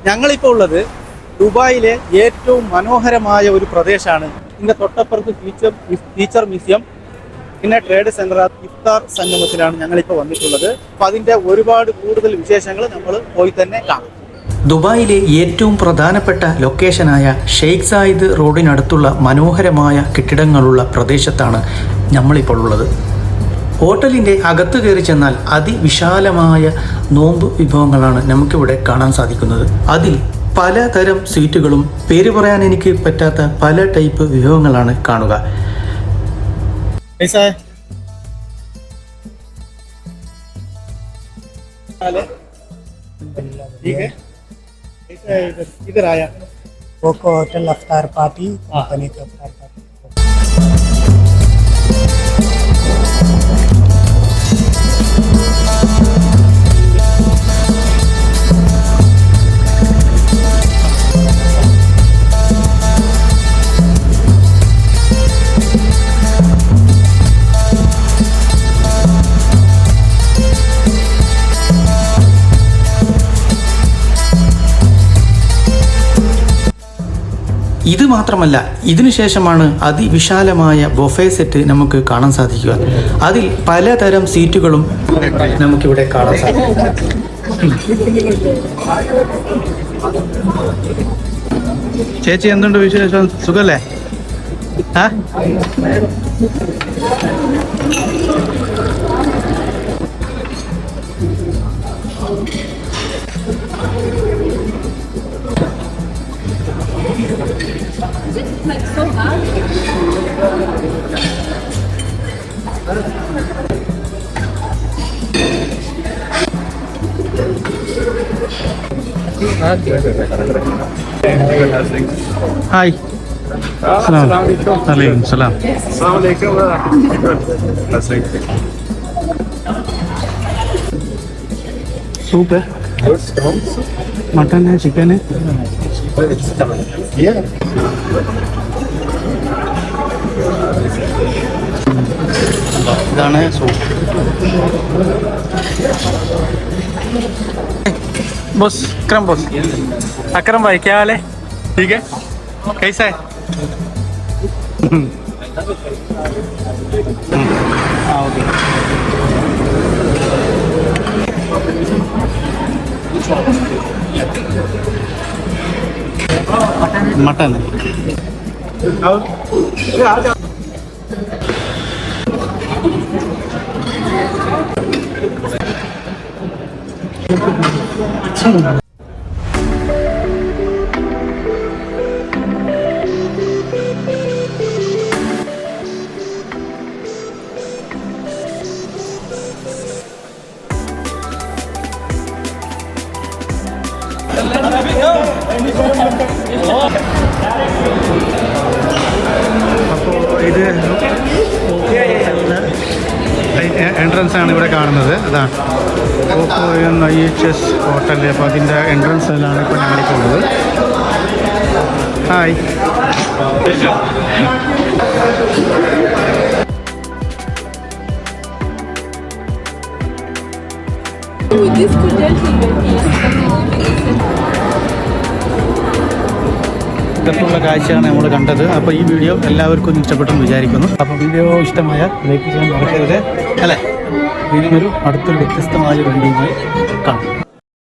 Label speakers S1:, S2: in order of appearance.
S1: ഞങ്ങളിപ്പോൾ ഉള്ളത് ദുബായിലെ ഏറ്റവും മനോഹരമായ ഒരു പ്രദേശമാണ്. ഇതിൻ്റെ തൊട്ടപ്പുറത്ത് ടീച്ചർ മ്യൂസിയം, പിന്നെ ട്രേഡ് സെന്റർ, ഇഫ്താർ സംഗമത്തിലാണ് ഞങ്ങളിപ്പോൾ വന്നിട്ടുള്ളത്. അപ്പം അതിൻ്റെ ഒരുപാട് കൂടുതൽ വിശേഷങ്ങൾ നമ്മൾ പോയി തന്നെ കാണാം.
S2: ദുബായിലെ ഏറ്റവും പ്രധാനപ്പെട്ട ലൊക്കേഷനായ ഷെയ്ഖ് സായിദ് റോഡിനടുത്തുള്ള മനോഹരമായ കെട്ടിടങ്ങളുള്ള പ്രദേശത്താണ് നമ്മളിപ്പോൾ ഉള്ളത്. ഹോട്ടലിൻ്റെ അകത്ത് കയറി ചെന്നാൽ അതിവിശാലമായ നോമ്പ് വിഭവങ്ങളാണ് നമുക്കിവിടെ കാണാൻ സാധിക്കുന്നത്. അതിൽ പലതരം സ്വീറ്റുകളും പേര് പറയാൻ എനിക്ക് പറ്റാത്ത പല ടൈപ്പ് വിഭവങ്ങളാണ് കാണുക.
S1: इधर आया
S3: कोको होटल अफ्तार पार्टी कंपनी का अफ्तार पार्टी।
S2: ഇത് മാത്രമല്ല, ഇതിനുശേഷമാണ് അതിവിശാലമായ ബൊഫേ സെറ്റ് നമുക്ക് കാണാൻ സാധിക്കുക. അതിൽ പലതരം സീറ്റുകളും നമുക്കിവിടെ കാണാൻ സാധിക്കും.
S1: ചേച്ചി, എന്തുണ്ട് വിശേഷം? സുഖല്ലേ? ഹായ്. വലൈക്കും സലാം. Soup, mutton, chicken. ഇതാണ് soup. Boss Akram, boss Akram भाई, क्या हाल है? ठीक है, कैसा है? ओके. मटन है. അപ്പോൾ ഇത് എൻട്രൻസ് ആണ് ഇവിടെ കാണുന്നത്. അതാണ് IHS ഹോട്ടൽ. അപ്പോൾ അതിൻ്റെ എൻട്രൻസിലാണ് ഇപ്പോൾ ഞങ്ങളിപ്പോൾ ഉള്ളത്. ഹായ്. ഇത്തരത്തിലുള്ള കാഴ്ചയാണ് നമ്മൾ കണ്ടത്. അപ്പോൾ ഈ വീഡിയോ എല്ലാവർക്കും ഇഷ്ടപ്പെട്ടെന്ന് വിചാരിക്കുന്നു. അപ്പോൾ വീഡിയോ ഇഷ്ടമായ ലൈക്ക് ചെയ്യാൻ മറക്കരുത് അല്ലേ? ഇതിനൊരു അടുത്തൊരു വ്യത്യസ്തമായ ഒരു വീഡിയോയുമായി കാണാം.